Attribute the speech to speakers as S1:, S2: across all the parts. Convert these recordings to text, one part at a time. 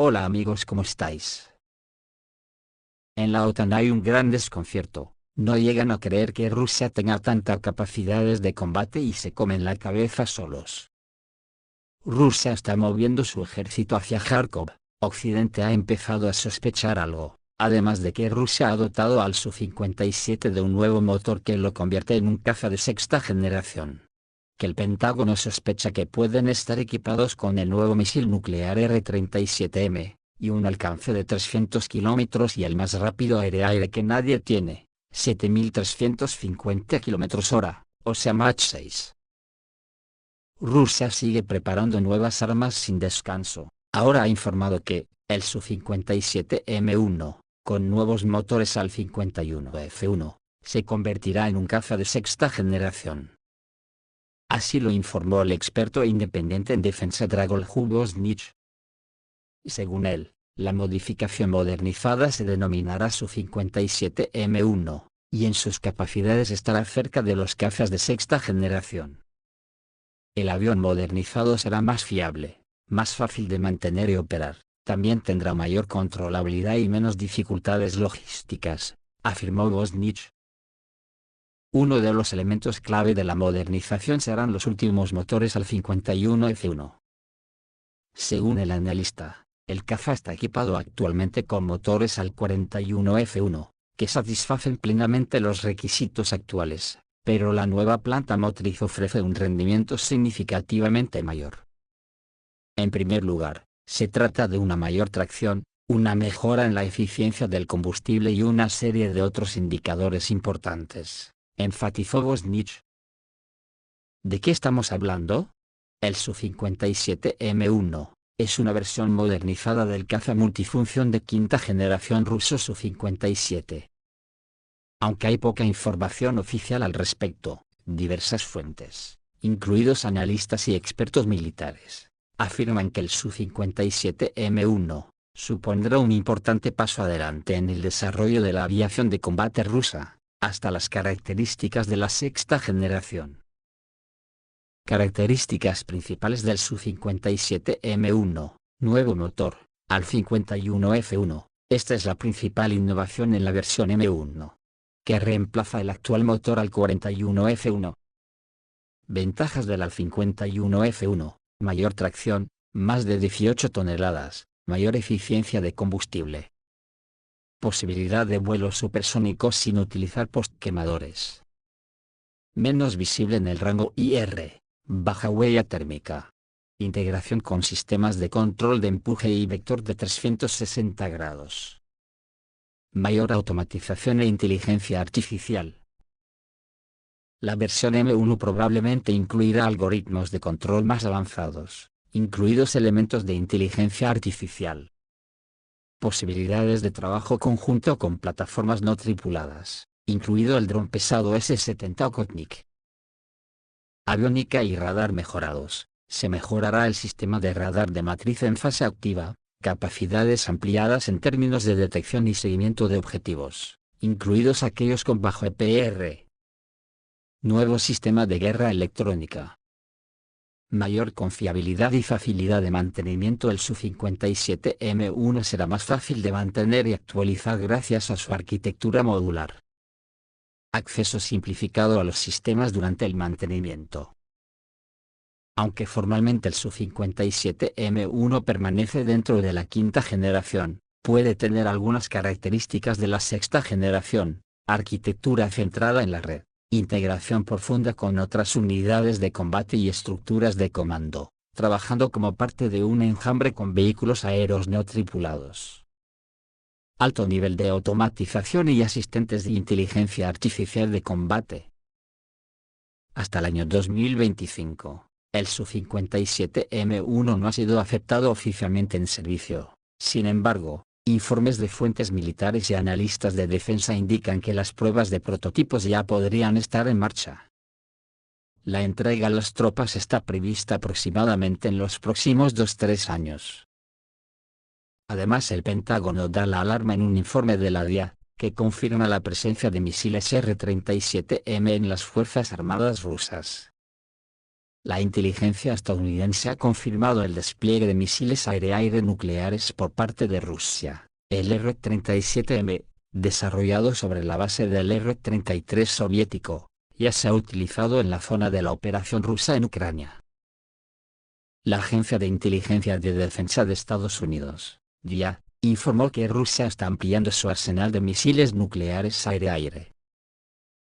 S1: Hola amigos, ¿cómo estáis? En la OTAN hay un gran desconcierto, no llegan a creer que Rusia tenga tantas capacidades de combate y se comen la cabeza solos. Rusia está moviendo su ejército hacia Kharkov, Occidente ha empezado a sospechar algo, además de que Rusia ha dotado al Su-57 de un nuevo motor que lo convierte en un caza de sexta generación. Que el Pentágono sospecha que pueden estar equipados con el nuevo misil nuclear R-37M, y un alcance de 300 kilómetros y el más rápido aire-aire que nadie tiene, 7.350 km/h, o sea Mach 6. Rusia sigue preparando nuevas armas sin descanso. Ahora ha informado que, el Su-57M1, con nuevos motores al 51F1, se convertirá en un caza de sexta generación. Así lo informó el experto independiente en defensa Dragol Hubosnich. Según él, la modificación modernizada se denominará Su-57M1, y en sus capacidades estará cerca de los cazas de sexta generación. El avión modernizado será más fiable, más fácil de mantener y operar, también tendrá mayor controlabilidad y menos dificultades logísticas, afirmó Bosnich. Uno de los elementos clave de la modernización serán los últimos motores al 51F1. Según el analista, el caza está equipado actualmente con motores al 41F1, que satisfacen plenamente los requisitos actuales, pero la nueva planta motriz ofrece un rendimiento significativamente mayor. En primer lugar, se trata de una mayor tracción, una mejora en la eficiencia del combustible y una serie de otros indicadores importantes, enfatizó Bosnich. ¿De qué estamos hablando? El Su-57M1, es una versión modernizada del caza multifunción de quinta generación ruso Su-57. Aunque hay poca información oficial al respecto, diversas fuentes, incluidos analistas y expertos militares, afirman que el Su-57M1 supondrá un importante paso adelante en el desarrollo de la aviación de combate rusa, hasta las características de la sexta generación. Características principales del Su-57M1, nuevo motor, al 51F1, esta es la principal innovación en la versión M1, que reemplaza el actual motor al 41F1. Ventajas del al 51F1, mayor tracción, más de 18 toneladas, mayor eficiencia de combustible. Posibilidad de vuelos supersónicos sin utilizar postquemadores. Menos visible en el rango IR. Baja huella térmica. Integración con sistemas de control de empuje y vector de 360 grados. Mayor automatización e inteligencia artificial. La versión M1 probablemente incluirá algoritmos de control más avanzados, incluidos elementos de inteligencia artificial. Posibilidades de trabajo conjunto con plataformas no tripuladas, incluido el dron pesado S-70 Okhotnik. Aviónica y radar mejorados. Se mejorará el sistema de radar de matriz en fase activa, capacidades ampliadas en términos de detección y seguimiento de objetivos, incluidos aquellos con bajo EPR. Nuevo sistema de guerra electrónica. Mayor confiabilidad y facilidad de mantenimiento. El Su-57M1 será más fácil de mantener y actualizar gracias a su arquitectura modular. Acceso simplificado a los sistemas durante el mantenimiento. Aunque formalmente el Su-57M1 permanece dentro de la quinta generación, puede tener algunas características de la sexta generación: arquitectura centrada en la red, integración profunda con otras unidades de combate y estructuras de comando, trabajando como parte de un enjambre con vehículos aéreos no tripulados. Alto nivel de automatización y asistentes de inteligencia artificial de combate. Hasta el año 2025, el Su-57M1 no ha sido aceptado oficialmente en servicio. Sin embargo, informes de fuentes militares y analistas de defensa indican que las pruebas de prototipos ya podrían estar en marcha. La entrega a las tropas está prevista aproximadamente en los próximos 2-3 años. Además, el Pentágono da la alarma en un informe de la DIA, que confirma la presencia de misiles R-37M en las Fuerzas Armadas rusas. La inteligencia estadounidense ha confirmado el despliegue de misiles aire-aire nucleares por parte de Rusia. El R-37M, desarrollado sobre la base del R-33 soviético, ya se ha utilizado en la zona de la operación rusa en Ucrania. La Agencia de Inteligencia de Defensa de Estados Unidos, DIA, informó que Rusia está ampliando su arsenal de misiles nucleares aire-aire.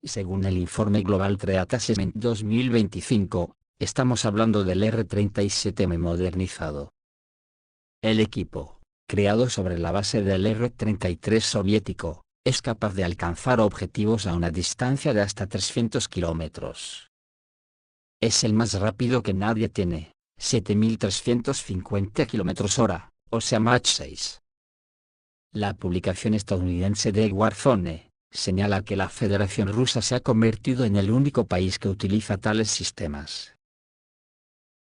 S1: Según el informe Global Threat Assessment 2025, estamos hablando del R-37M modernizado. El equipo, creado sobre la base del R-33 soviético, es capaz de alcanzar objetivos a una distancia de hasta 300 kilómetros. Es el más rápido que nadie tiene, 7.350 km/h, o sea Mach 6. La publicación estadounidense de Warzone señala que la Federación Rusa se ha convertido en el único país que utiliza tales sistemas.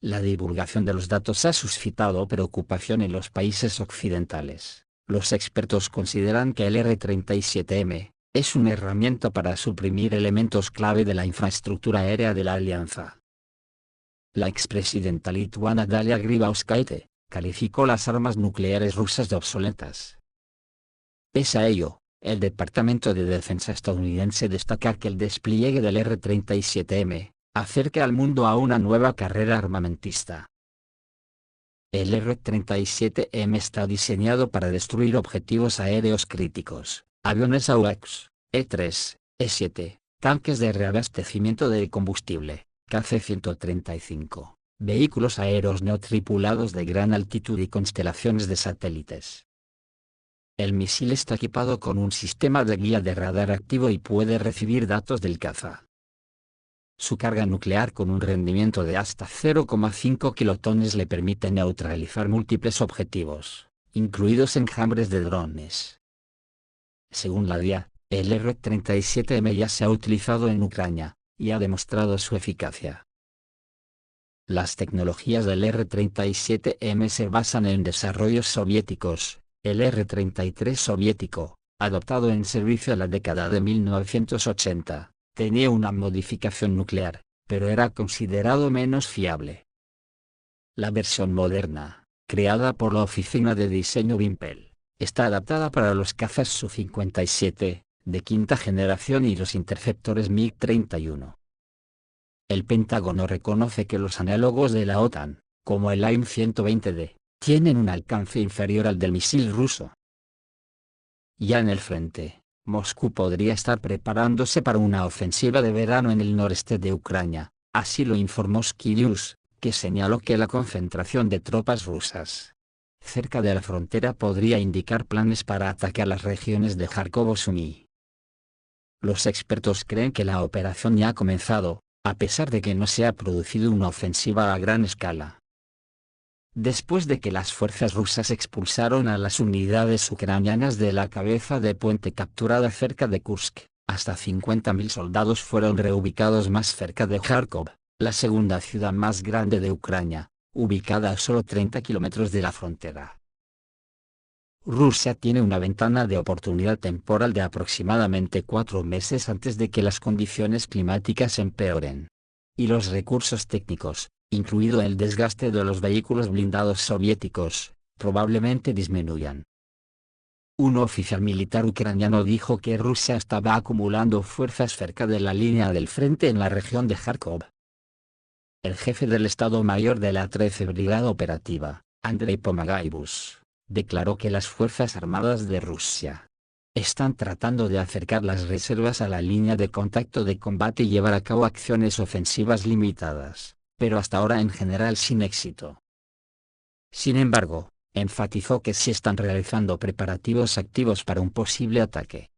S1: La divulgación de los datos ha suscitado preocupación en los países occidentales. Los expertos consideran que el R-37M es una herramienta para suprimir elementos clave de la infraestructura aérea de la alianza. La expresidenta lituana Dalia Grybauskaitė calificó las armas nucleares rusas de obsoletas. Pese a ello, el Departamento de Defensa estadounidense destaca que el despliegue del R-37M acerca al mundo a una nueva carrera armamentista. El R-37M está diseñado para destruir objetivos aéreos críticos, aviones AWACS, E-3, E-7, tanques de reabastecimiento de combustible, KC-135, vehículos aéreos no tripulados de gran altitud y constelaciones de satélites. El misil está equipado con un sistema de guía de radar activo y puede recibir datos del caza. Su carga nuclear con un rendimiento de hasta 0,5 kilotones le permite neutralizar múltiples objetivos, incluidos enjambres de drones. Según la DIA, el R-37M ya se ha utilizado en Ucrania, y ha demostrado su eficacia. Las tecnologías del R-37M se basan en desarrollos soviéticos. El R-33 soviético, adoptado en servicio en la década de 1980, tenía una modificación nuclear, pero era considerado menos fiable. La versión moderna, creada por la oficina de diseño Bimpel, está adaptada para los cazas Su-57, de quinta generación y los interceptores MiG-31. El Pentágono reconoce que los análogos de la OTAN, como el AIM-120D, tienen un alcance inferior al del misil ruso. Ya en el frente, Moscú podría estar preparándose para una ofensiva de verano en el noreste de Ucrania, así lo informó Sky News, que señaló que la concentración de tropas rusas cerca de la frontera podría indicar planes para atacar las regiones de Kharkov o Sumy. Los expertos creen que la operación ya ha comenzado, a pesar de que no se ha producido una ofensiva a gran escala. Después de que las fuerzas rusas expulsaron a las unidades ucranianas de la cabeza de puente capturada cerca de Kursk, hasta 50.000 soldados fueron reubicados más cerca de Kharkov, la segunda ciudad más grande de Ucrania, ubicada a solo 30 kilómetros de la frontera. Rusia tiene una ventana de oportunidad temporal de aproximadamente 4 meses antes de que las condiciones climáticas empeoren. Y los recursos técnicos, incluido el desgaste de los vehículos blindados soviéticos, probablemente disminuyan. Un oficial militar ucraniano dijo que Rusia estaba acumulando fuerzas cerca de la línea del frente en la región de Kharkov. El jefe del Estado Mayor de la 13 Brigada Operativa, Andrei Pomagaibus, declaró que las Fuerzas Armadas de Rusia están tratando de acercar las reservas a la línea de contacto de combate y llevar a cabo acciones ofensivas limitadas, pero hasta ahora en general sin éxito. Sin embargo, enfatizó que sí están realizando preparativos activos para un posible ataque.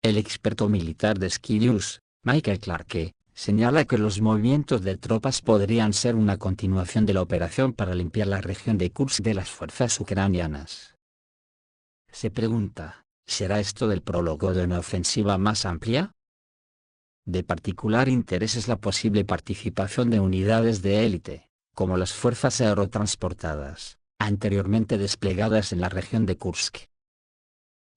S1: El experto militar de Sky News, Michael Clarke, señala que los movimientos de tropas podrían ser una continuación de la operación para limpiar la región de Kursk de las fuerzas ucranianas. Se pregunta, ¿será esto del prólogo de una ofensiva más amplia? De particular interés es la posible participación de unidades de élite, como las fuerzas aerotransportadas, anteriormente desplegadas en la región de Kursk.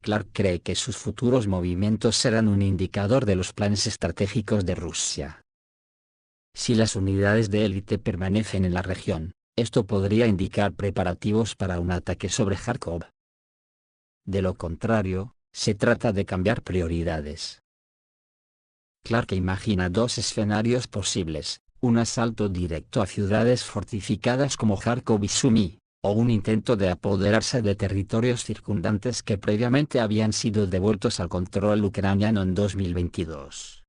S1: Clark cree que sus futuros movimientos serán un indicador de los planes estratégicos de Rusia. Si las unidades de élite permanecen en la región, esto podría indicar preparativos para un ataque sobre Kharkov. De lo contrario, se trata de cambiar prioridades. Clark imagina dos escenarios posibles: un asalto directo a ciudades fortificadas como Kharkov y Sumy, o un intento de apoderarse de territorios circundantes que previamente habían sido devueltos al control ucraniano en 2022.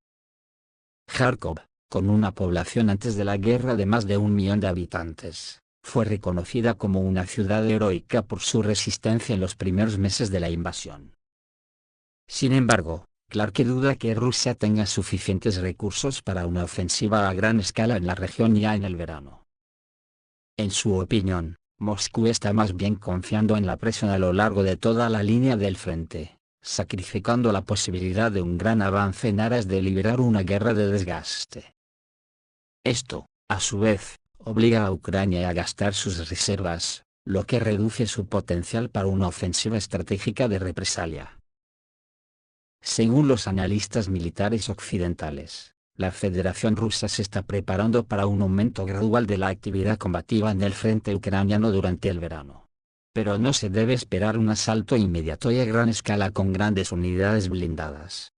S1: Kharkov, con una población antes de la guerra de más de 1 millón de habitantes, fue reconocida como una ciudad heroica por su resistencia en los primeros meses de la invasión. Sin embargo, Clark duda que Rusia tenga suficientes recursos para una ofensiva a gran escala en la región ya en el verano. En su opinión, Moscú está más bien confiando en la presión a lo largo de toda la línea del frente, sacrificando la posibilidad de un gran avance en aras de liberar una guerra de desgaste. Esto, a su vez, obliga a Ucrania a gastar sus reservas, lo que reduce su potencial para una ofensiva estratégica de represalia. Según los analistas militares occidentales, la Federación Rusa se está preparando para un aumento gradual de la actividad combativa en el frente ucraniano durante el verano. Pero no se debe esperar un asalto inmediato y a gran escala con grandes unidades blindadas.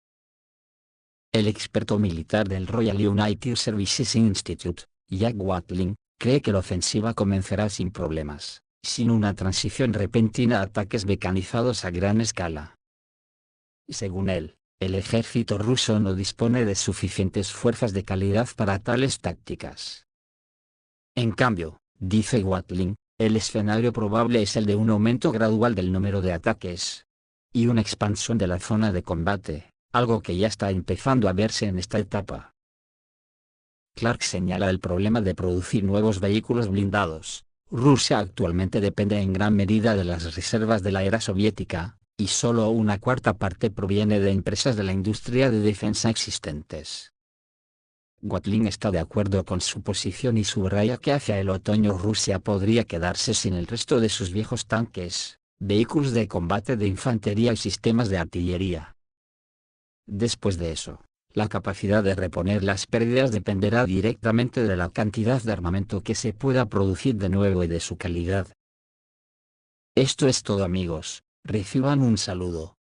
S1: El experto militar del Royal United Services Institute, Jack Watling, cree que la ofensiva comenzará sin problemas, sin una transición repentina a ataques mecanizados a gran escala. Según él, el ejército ruso no dispone de suficientes fuerzas de calidad para tales tácticas. En cambio, dice Watling, el escenario probable es el de un aumento gradual del número de ataques y una expansión de la zona de combate, algo que ya está empezando a verse en esta etapa. Clark señala el problema de producir nuevos vehículos blindados. Rusia actualmente depende en gran medida de las reservas de la era soviética, y solo una cuarta parte proviene de empresas de la industria de defensa existentes. Watling está de acuerdo con su posición y subraya que hacia el otoño Rusia podría quedarse sin el resto de sus viejos tanques, vehículos de combate de infantería y sistemas de artillería. Después de eso, la capacidad de reponer las pérdidas dependerá directamente de la cantidad de armamento que se pueda producir de nuevo y de su calidad. Esto es todo, amigos. Reciban un saludo.